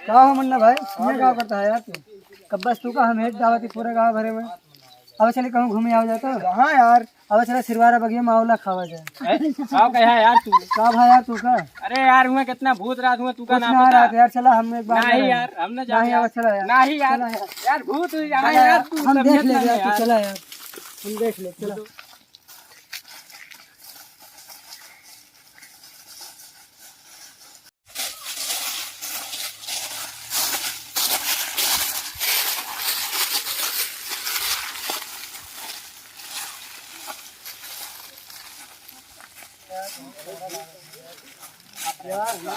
क्या हो मुन्ना भाई, ये क्या करता है यार तू? कब बस तू का हम हेड दावती पूरे गाँव भरे में। अब चले कहूँ घूमे आ जाता कहाँ यार। अब चले सिरवारा बगिया मावला खावा जाए। क्या कहा यार तू? क्या भाई यार तू का? अरे यार हुआ कितना भूत रात हुआ तू का नाम पता पता? यार चला हम एक बार नहीं यार हमने जाना नहीं चला यार नहीं यार यार भूत यहाँ यार तू हम देख तबीयत ले नहीं है यार, यार। तू चला यार, हम देख ले चला।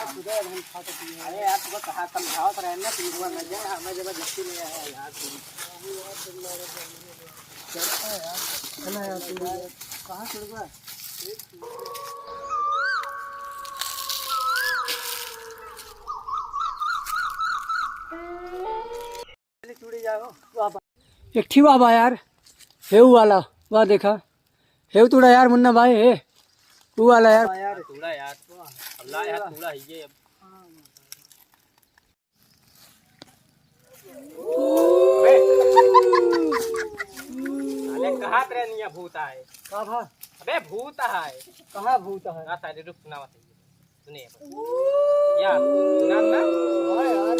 अरे यार तुमको कहा समझाओ तो रहना तुम हुआ न जाए हमें जबरदस्ती नहीं आया यार चला यार तू कहाँ चल गया? चूड़ी जाओ वाह एक ठीक बाबा यार, हेऊ वाला वाह देखा हेऊ तूड़ा यार मुन्ना भाई है वो वाला यार। थोड़ा यार अल्लाह यार थोड़ा ही ये अरे कहाँ तेरे निया भूत है? कहाँ था? अबे भूत है कहाँ भूत है? ना सारे रुक सुना मत सुनिए यार सुना ना हाँ यार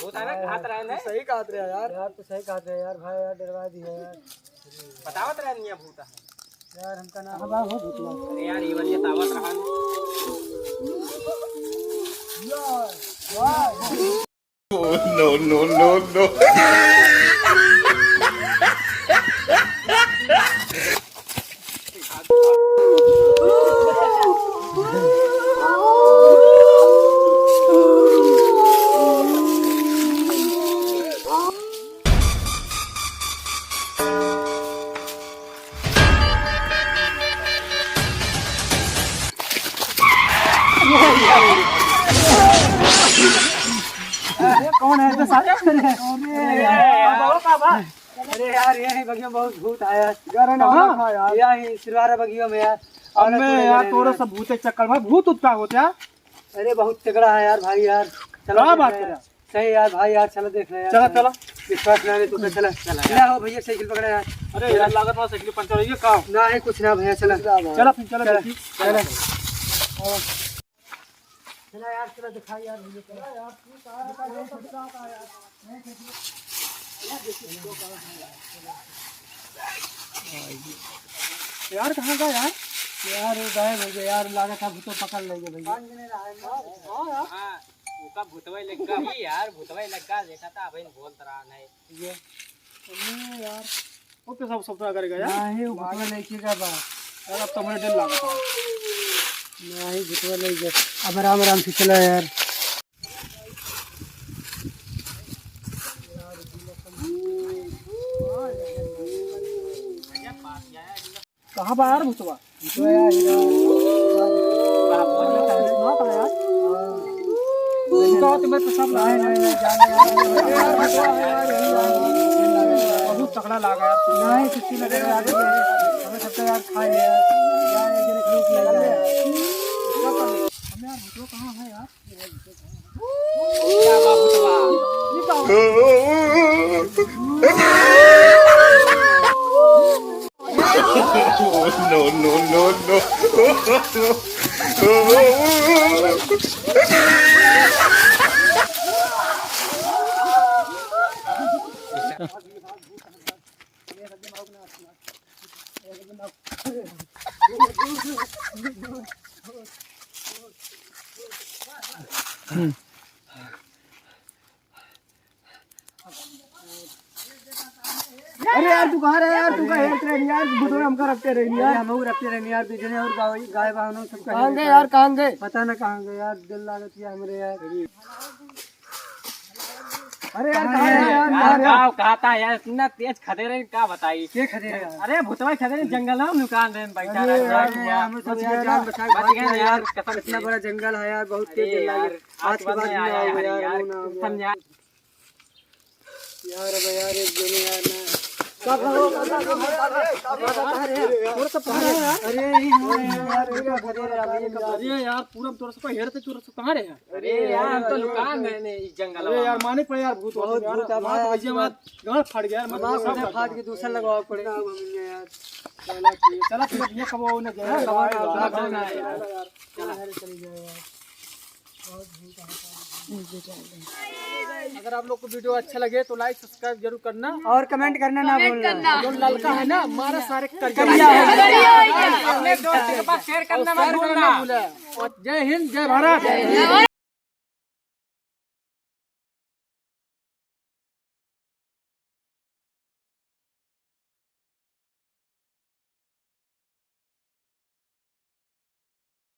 भूत है ना कहाँ तेरा है सही कहा तेरा यार तो सही कहा तेरा यार भाई यार डरवा दी है यार। बताओ तेरा निया भूत है यार हमका ना हवा हो भूतला अरे यार ये वाली तावत रहा यार वाह No, no, no, no. अरे कौन है तो सारे अरे यार ये बगिया बहुत भूत आया यार यही सिरवारा बगिया में यार। अब मैं यार तोरा सब भूत के चक्कर में भूत उत्का होते हैं। अरे बहुत तगड़ा है यार भाई यार। चलो क्या बात कर रहा? सही यार भाई यार चलो देख ले यार। चला चला विश्वास ना तू चला चला हो भैया साइकिल पकड़ा यार। अरे यार लागत में साइकिल पंचर हो गई का ना है कुछ ना भैया चला चला फिर चला चला चला यार चला दिखा यार भैया चला यार तू कहां यार कहाँ का यार यार गायब हो गया यार लागत था भूतो पकड़ लेंगे भैया। हां यार उसका भूतवाई लगा ही यार भूतवाई लगा देखा था बहन बोल रहा नहीं ये यार ओके सब सब करेगा यार नहीं वो भूतवा नहीं का बात यार अब तो मुझे डर लगा था नहीं भूतवा नहीं गया। अब आराम आराम से चला यार। कहाँ पर यार भूतवा भूतवा यार तुम्हें तो सब नहीं बहुत तगड़ा लगा यार नहीं कुछ नहीं लगा यार हमें सबका यार खा लिया यार एक दिन भूख लग रहा है। हमें यार भूतवा कहाँ है यार क्या भूतवा No, no, no, no. अरे यार तू कहाँ रहे यार तू का हेल्थ रहे यार भूतवा हमका रखते रहे यार हम रखते रहे यार बीजने और गाय बहनों सबका कहाँ गए यार कहाँ गए पता ना कहाँ गए यार दिल लागत है हमरे यार। अरे यार कहाँ है यार गाँव कहता है यार इतना तेज खदेरे क्या बताई के खदेरे अरे भूतवा खदेरे जंगल में दुकान में बैठा रहा हम सब जान बचा बच गए यार कसम इतना बड़ा जंगल है यार बहुत तेज यार यार आज के बाद आया नहीं यार आएगा यार समझा यार अब यार एक दोनों यार ना क्या करो अरे ही हो यार क्या खदेरे अरे यार पूरा तोरा से हेर से तोरा से कहां रे अरे यार हम तो दुकान में इस जंगल अरे यार माने पड़े यार भूत बहुत भूत अब है आज मत गांड फट गया मत मां से फाड़ के दूसरा लगवाओ पड़ेगा अब हमें यार चला तू ये कबो न गया अगर आप लोग को वीडियो अच्छा लगे तो लाइक सब्सक्राइब जरूर करना और कमेंट करना ना भूलना जो लड़का है ना हमारा सारे अपने दोस्त के पास शेयर करना मत भूलना जय हिंद जय भारत